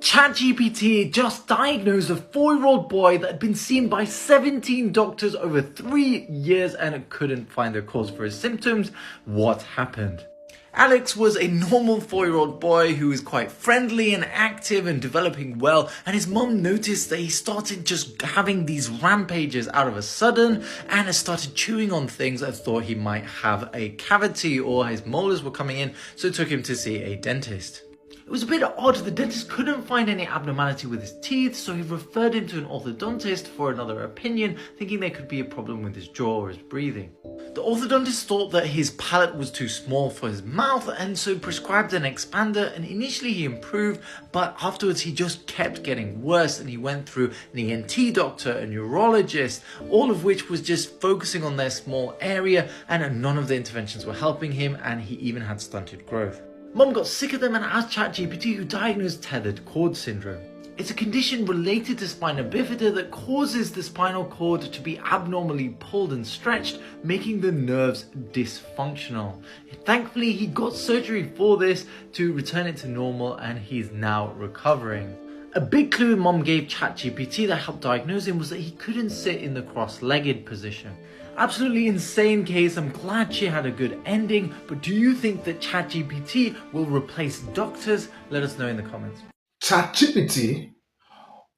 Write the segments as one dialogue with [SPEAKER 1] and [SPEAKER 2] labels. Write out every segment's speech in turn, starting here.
[SPEAKER 1] ChatGPT just diagnosed a 4-year-old boy that had been seen by 17 doctors over 3 years and couldn't find the cause for his symptoms. What happened? Alex was a normal 4-year-old boy who was quite friendly and active and developing well, and his mom noticed that he started just having these rampages out of a sudden and has started chewing on things and thought he might have a cavity or his molars were coming in, so took him to see a dentist. It was a bit odd, the dentist couldn't find any abnormality with his teeth, so he referred him to an orthodontist for another opinion, thinking there could be a problem with his jaw or his breathing. The orthodontist thought that his palate was too small for his mouth and so prescribed an expander, and initially he improved, but afterwards he just kept getting worse and he went through an ENT doctor, a neurologist, all of which was just focusing on their small area, and none of the interventions were helping him, and he even had stunted growth. Mom got sick of them and asked ChatGPT, who diagnosed tethered cord syndrome. It's a condition related to spina bifida that causes the spinal cord to be abnormally pulled and stretched, making the nerves dysfunctional. Thankfully, he got surgery for this to return it to normal, and he's now recovering. A big clue Mom gave ChatGPT that helped diagnose him was that he couldn't sit in the cross-legged position. Absolutely insane case. I'm glad she had a good ending, but do you think that ChatGPT will replace doctors? Let us know in the comments.
[SPEAKER 2] ChatGPT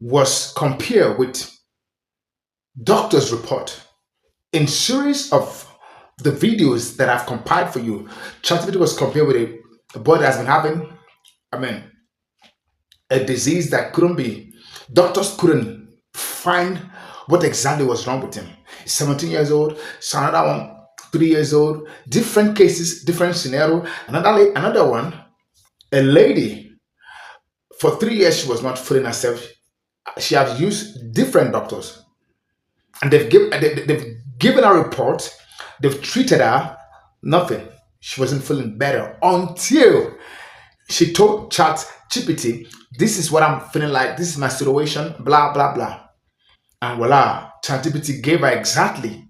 [SPEAKER 2] was compared with doctor's report. In series of the videos that I've compiled for you, ChatGPT was compared with a boy that has been having, a disease that doctors couldn't find what exactly was wrong with him. 17 years old, so another one, 3 years old, different cases, different scenario. Another one, a lady, for 3 years she was not feeling herself. She has used different doctors, and they've given her a report, they've treated her, nothing. She wasn't feeling better until she told ChatGPT, this is what I'm feeling like, this is my situation, blah, blah, blah. And voila, ChatGPT gave her exactly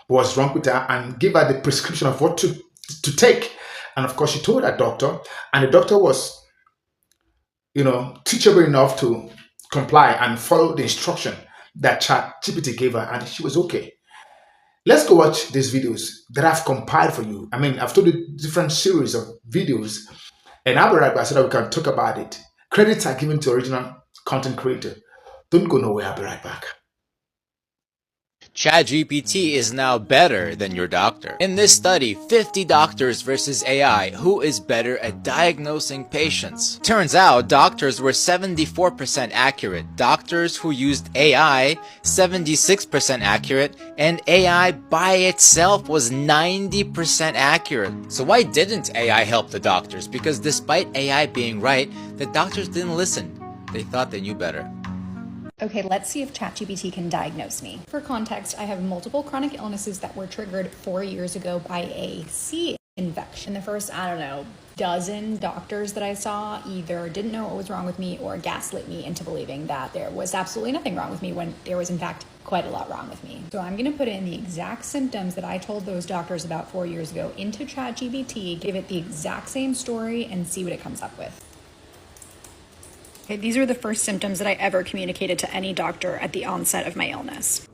[SPEAKER 2] what was wrong with her and gave her the prescription of what to take. And of course, she told her doctor, and the doctor was, teachable enough to comply and follow the instruction that ChatGPT gave her, and she was okay. Let's go watch these videos that I've compiled for you. I've told you different series of videos, and I'll be right back so that we can talk about it. Credits are given to original content creator. Don't go nowhere, I'll be right back.
[SPEAKER 3] ChatGPT is now better than your doctor. In this study, 50 doctors versus AI, who is better at diagnosing patients? Turns out doctors were 74% accurate, doctors who used AI, 76% accurate, and AI by itself was 90% accurate. So why didn't AI help the doctors? Because despite AI being right, the doctors didn't listen. They thought they knew better.
[SPEAKER 4] Okay, let's see if ChatGPT can diagnose me. For context, I have multiple chronic illnesses that were triggered 4 years ago by a C infection. The first, dozen doctors that I saw either didn't know what was wrong with me or gaslit me into believing that there was absolutely nothing wrong with me when there was in fact quite a lot wrong with me. So I'm gonna put in the exact symptoms that I told those doctors about 4 years ago into ChatGPT, give it the exact same story, and see what it comes up with. Okay, these are the first symptoms that I ever communicated to any doctor at the onset of my illness.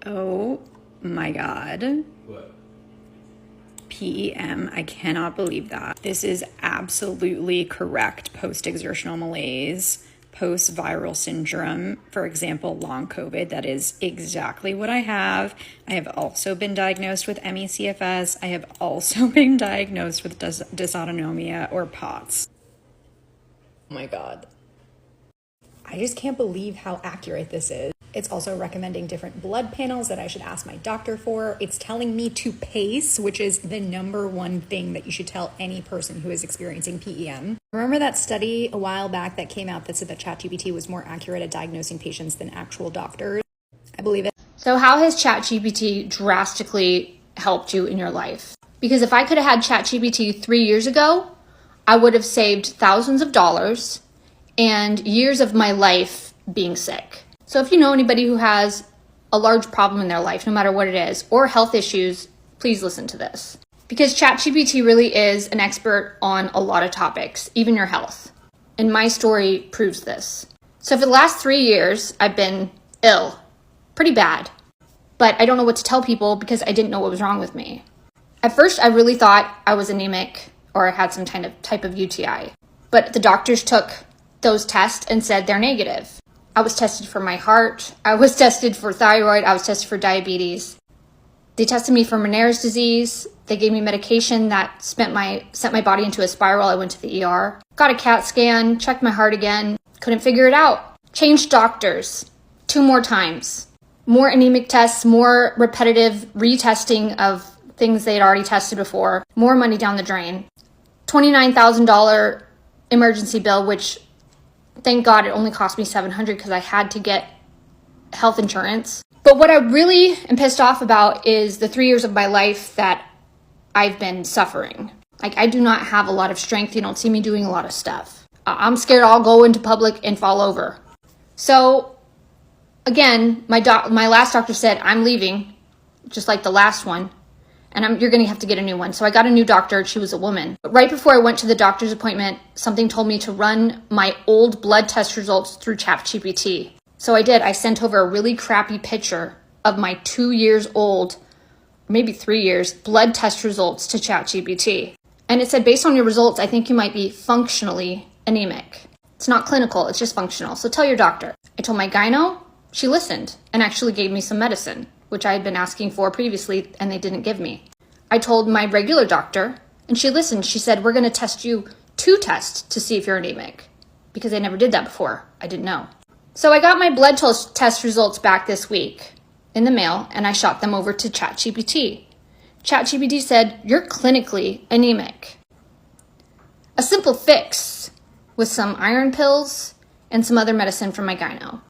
[SPEAKER 4] Oh my God.
[SPEAKER 3] What?
[SPEAKER 4] PEM, I cannot believe that. This is absolutely correct. Post-exertional malaise, post-viral syndrome, for example, long COVID, that is exactly what I have. I have also been diagnosed with ME/CFS. I have also been diagnosed with dysautonomia or POTS. Oh my God. I just can't believe how accurate this is. It's also recommending different blood panels that I should ask my doctor for. It's telling me to pace, which is the #1 thing that you should tell any person who is experiencing PEM. Remember that study a while back that came out that said that ChatGPT was more accurate at diagnosing patients than actual doctors? I believe it.
[SPEAKER 5] So how has ChatGPT drastically helped you in your life? Because if I could have had ChatGPT 3 years ago, I would have saved thousands of dollars and years of my life being sick. So if you know anybody who has a large problem in their life, no matter what it is, or health issues, please listen to this. Because ChatGPT really is an expert on a lot of topics, even your health. And my story proves this. So for the last 3 years, I've been ill, pretty bad. But I don't know what to tell people because I didn't know what was wrong with me. At first, I really thought I was anemic or I had some kind of type of UTI. But the doctors took those tests and said they're negative. I was tested for my heart. I was tested for thyroid. I was tested for diabetes. They tested me for Meniere's disease. They gave me medication that sent my body into a spiral. I went to the ER. Got a CAT scan, checked my heart again. Couldn't figure it out. Changed doctors 2 more times. More anemic tests, more repetitive retesting of things they had already tested before. More money down the drain. $29,000 emergency bill, which thank God it only cost me $700 because I had to get health insurance. But what I really am pissed off about is the 3 years of my life that I've been suffering. Like, I do not have a lot of strength. You don't see me doing a lot of stuff. I'm scared I'll go into public and fall over. So again, my last doctor said, I'm leaving, just like the last one, and you're going to have to get a new one. So I got a new doctor. She was a woman. But right before I went to the doctor's appointment, something told me to run my old blood test results through ChatGPT. So I did. I sent over a really crappy picture of my 2 years old, maybe 3 years, blood test results to ChatGPT. And it said, based on your results, I think you might be functionally anemic. It's not clinical, it's just functional. So tell your doctor. I told my gyno, she listened and actually gave me some medicine, which I had been asking for previously and they didn't give me. I told my regular doctor and she listened. She said, we're going to test you 2 tests to see if you're anemic, because I never did that before. I didn't know. So I got my blood test results back this week in the mail and I shot them over to ChatGPT. ChatGPT said, you're clinically anemic. A simple fix with some iron pills and some other medicine from my gyno.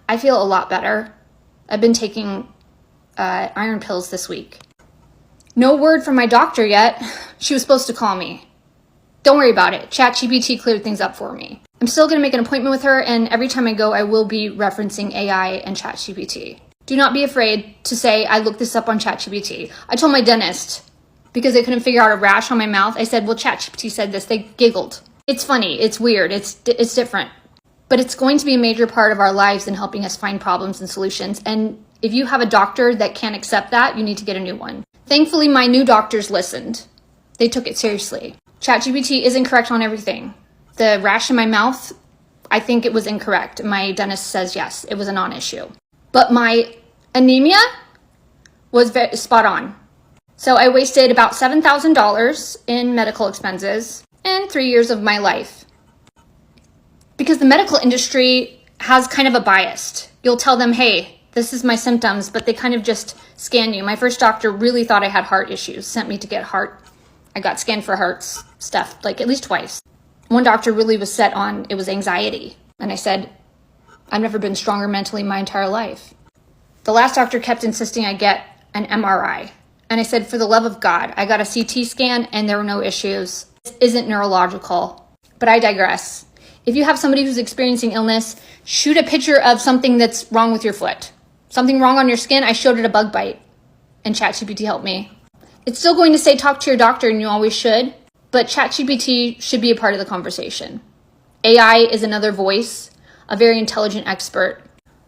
[SPEAKER 5] I feel a lot better. I've been taking iron pills this week. No word from my doctor yet. She was supposed to call me. Don't worry about it. ChatGPT cleared things up for me. I'm still going to make an appointment with her, and every time I go, I will be referencing AI and ChatGPT. Do not be afraid to say, I looked this up on ChatGPT. I told my dentist, because they couldn't figure out a rash on my mouth, I said, well, ChatGPT said this. They giggled. It's funny. It's weird. It's different. But it's going to be a major part of our lives in helping us find problems and solutions. And if you have a doctor that can't accept that, you need to get a new one. Thankfully, my new doctors listened. They took it seriously. ChatGPT is incorrect on everything. The rash in my mouth, I think it was incorrect. My dentist says yes, it was a non-issue. But my anemia was spot on. So I wasted about $7,000 in medical expenses and 3 years of my life. Because the medical industry has kind of a bias. You'll tell them, hey, this is my symptoms, but they kind of just scan you. My first doctor really thought I had heart issues, sent me to get I got scanned for heart stuff, like at least twice. One doctor really was set on it was anxiety. And I said, I've never been stronger mentally my entire life. The last doctor kept insisting I get an MRI. And I said, for the love of God, I got a CT scan and there were no issues. This isn't neurological. But I digress. If you have somebody who's experiencing illness, shoot a picture of something that's wrong with your foot. Something wrong on your skin, I showed it a bug bite. And ChatGPT helped me. It's still going to say talk to your doctor, and you always should. But ChatGPT should be a part of the conversation. AI is another voice, a very intelligent expert.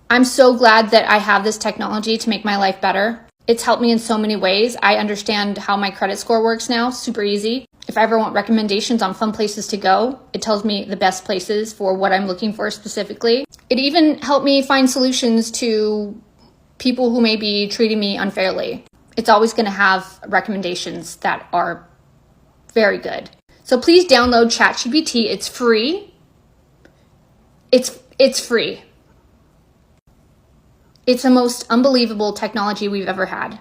[SPEAKER 5] I'm so glad that I have this technology to make my life better. It's helped me in so many ways. I understand how my credit score works now, super easy. If I ever want recommendations on fun places to go, it tells me the best places for what I'm looking for specifically. It even helped me find solutions to people who may be treating me unfairly. It's always going to have recommendations that are very good. So please download ChatGPT. It's free. It's free. It's the most unbelievable technology we've ever had.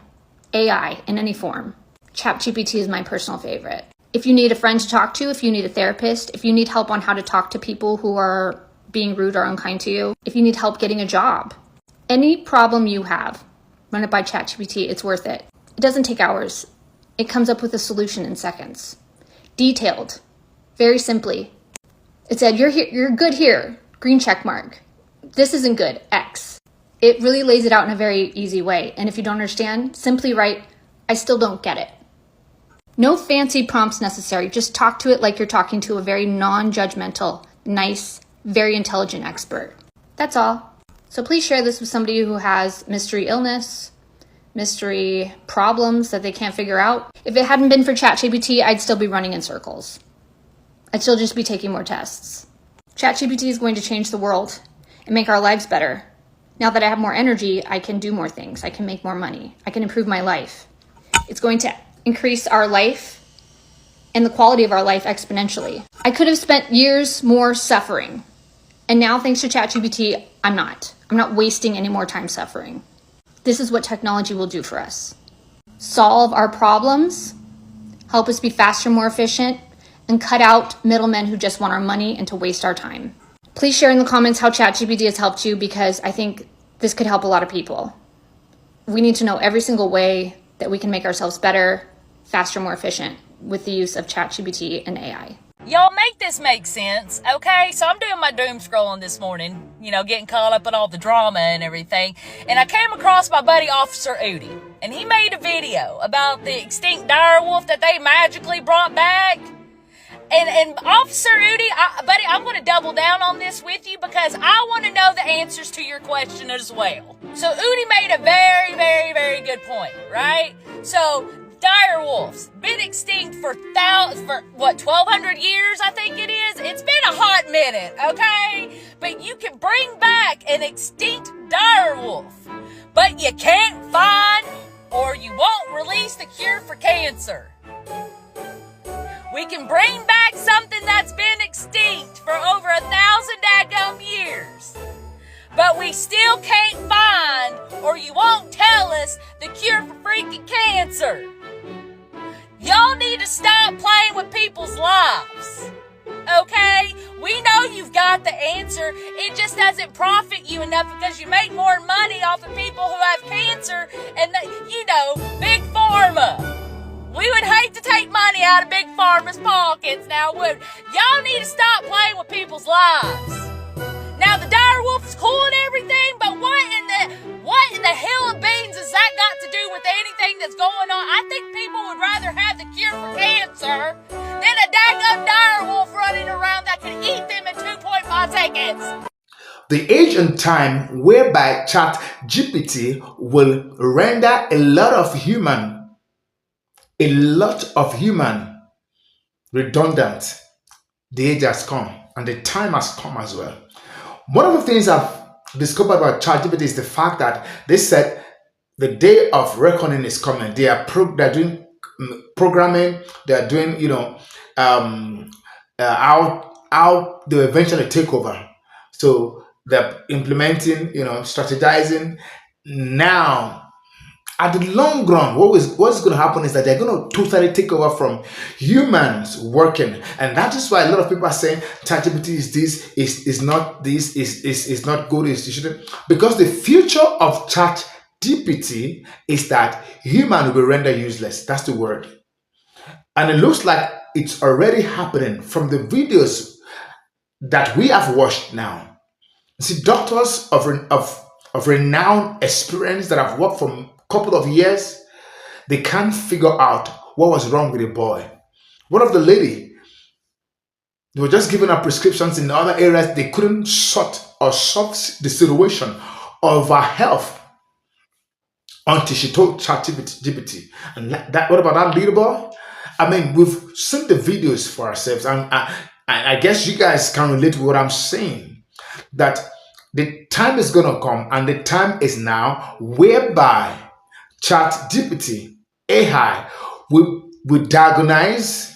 [SPEAKER 5] AI in any form. ChatGPT is my personal favorite. If you need a friend to talk to, if you need a therapist, if you need help on how to talk to people who are being rude or unkind to you, if you need help getting a job, any problem you have, run it by ChatGPT. It's worth it. It doesn't take hours. It comes up with a solution in seconds. Detailed. Very simply. It said, you're good here. Green check mark. This isn't good. X. It really lays it out in a very easy way. And if you don't understand, simply write, I still don't get it. No fancy prompts necessary. Just talk to it like you're talking to a very non-judgmental, nice, very intelligent expert. That's all. So please share this with somebody who has mystery illness, mystery problems that they can't figure out. If it hadn't been for ChatGPT, I'd still be running in circles. I'd still just be taking more tests. ChatGPT is going to change the world and make our lives better. Now that I have more energy, I can do more things. I can make more money. I can improve my life. It's going to increase our life and the quality of our life exponentially. I could have spent years more suffering. And now, thanks to ChatGPT, I'm not. I'm not wasting any more time suffering. This is what technology will do for us. Solve our problems, help us be faster, more efficient, and cut out middlemen who just want our money and to waste our time. Please share in the comments how ChatGPT has helped you, because I think this could help a lot of people. We need to know every single way that we can make ourselves better, faster, more efficient with the use of ChatGPT and AI.
[SPEAKER 6] Y'all make this make sense, okay? So I'm doing my doom scrolling this morning, getting caught up in all the drama and everything. And I came across my buddy Officer Udi. And he made a video about the extinct dire wolf that they magically brought back. And Officer Udi, buddy, I'm going to double down on this with you because I want to know the answers to your question as well. So Udi made a very, very, very good point, right? So dire wolves been extinct for 1,200 years, I think it is. It's been a hot minute, okay? But you can bring back an extinct dire wolf, but you can't find or you won't release the cure for cancer. We can bring back something that's been extinct for over 1,000 daggum years, but we still can't find or you won't tell us the cure for freaking cancer. Y'all need to stop playing with people's lives, okay? We know you've got the answer. It just doesn't profit you enough because you make more money off of people who have cancer and, big pharma. We would hate to take money out of big pharma's pockets now, would y'all need to stop playing with people's lives. Now, the dire wolf is cool and everything, but what in the hell of beans has that got to do with anything that's going on? I think people would rather have the cure for cancer than a daggum dire wolf running around that can eat them in 2.5 seconds.
[SPEAKER 2] The age and time whereby ChatGPT will render a lot of human redundant. The age has come and the time has come as well. One of the things I've discovered about ChatGPT is the fact that they said the day of reckoning is coming. They're doing programming. They're doing, how they eventually take over. So they're implementing, strategizing. Now, at the long run, what's going to happen is that they're going to totally take over from humans working, and that is why a lot of people are saying ChatGPT is this, is not this, is not good, is shouldn't, because the future of ChatGPT is that human will be rendered useless. That's the word, and it looks like it's already happening from the videos that we have watched now. See, doctors of renowned experience that have worked for couple of years, they can't figure out what was wrong with the boy. One of the lady, they were just giving her prescriptions in other areas. They couldn't solve the situation of her health until she told ChatGPT. And what about that little boy? I mean, we've seen the videos for ourselves, and I guess you guys can relate to what I'm saying. That the time is gonna come, and the time is now, whereby ChatGPT, AI, will diagnose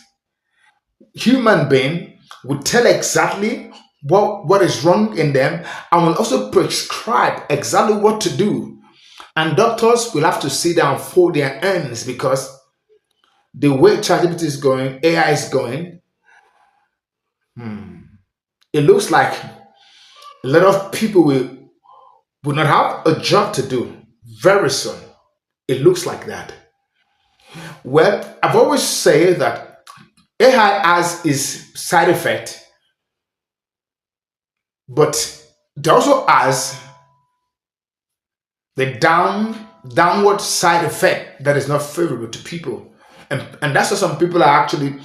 [SPEAKER 2] human being, will tell exactly what is wrong in them, and will also prescribe exactly what to do. And doctors will have to sit down and fold their hands, because the way ChatGPT is going, AI is going, it looks like a lot of people will not have a job to do very soon. It looks like that. Well, I've always said that AI has its side effect, but it also has the downward side effect that is not favorable to people. And that's why some people are actually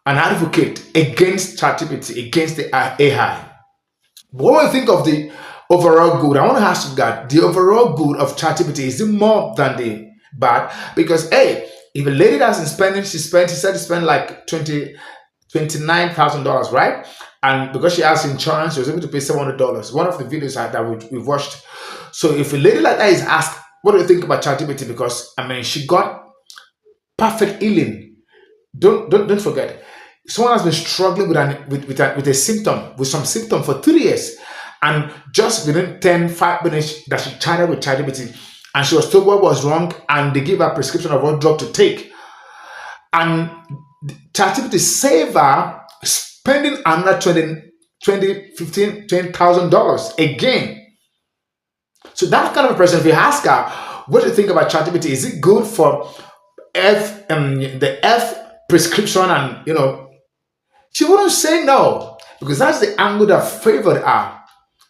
[SPEAKER 2] an advocate against ChatGPT, against the AI. But when we think of the overall good, I want to ask you that the overall good of ChatGPT, is it more than the bad? Because hey, if a lady doesn't spend it, she said she spent like $29,000, right? And because she has insurance, she was able to pay $700. One of the videos that we watched. So if a lady like that is asked, what do you think about ChatGPT? Because I mean, she got perfect healing. Don't forget, someone has been struggling with a symptom, with some symptom for 3 years, and just within 5 minutes that she chatted with ChatGPT, and she was told what was wrong, and they gave her a prescription of what drug to take, and ChatGPT saved her spending another $20,000 again. So that kind of a person, if you ask her, what do you think about ChatGPT? Is it good for the F prescription? And she wouldn't say no, because that's the angle that favored her.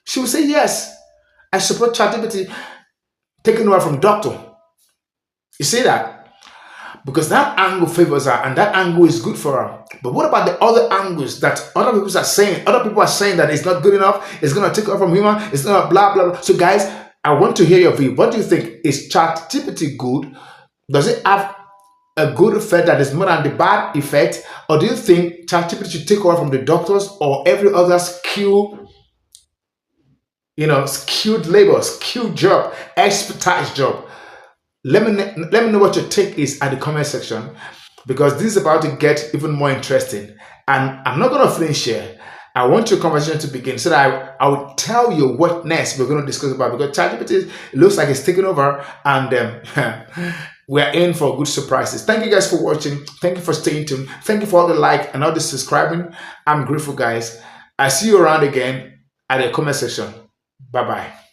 [SPEAKER 2] She would say yes, I support ChatGPT taking over from doctor. You see that? Because that angle favors her, and that angle is good for her. But what about the other angles that other people are saying? Other people are saying that it's not good enough, it's going to take over from human, it's not blah, blah, blah. So guys, I want to hear your view. What do you think? Is ChatGPT good? Does it have a good effect that is more than the bad effect? Or do you think ChatGPT should take over from the doctors or every other skilled labor, skilled job, expertise job? Let me know what your take is at the comment section, because this is about to get even more interesting. And I'm not going to finish here. I want your conversation to begin so that I will tell you what next we're going to discuss about, because ChatGPT looks like it's taking over, and we're in for good surprises. Thank you guys for watching. Thank you for staying tuned. Thank you for all the like and all the subscribing. I'm grateful, guys. I see you around again at the comment section. Bye-bye.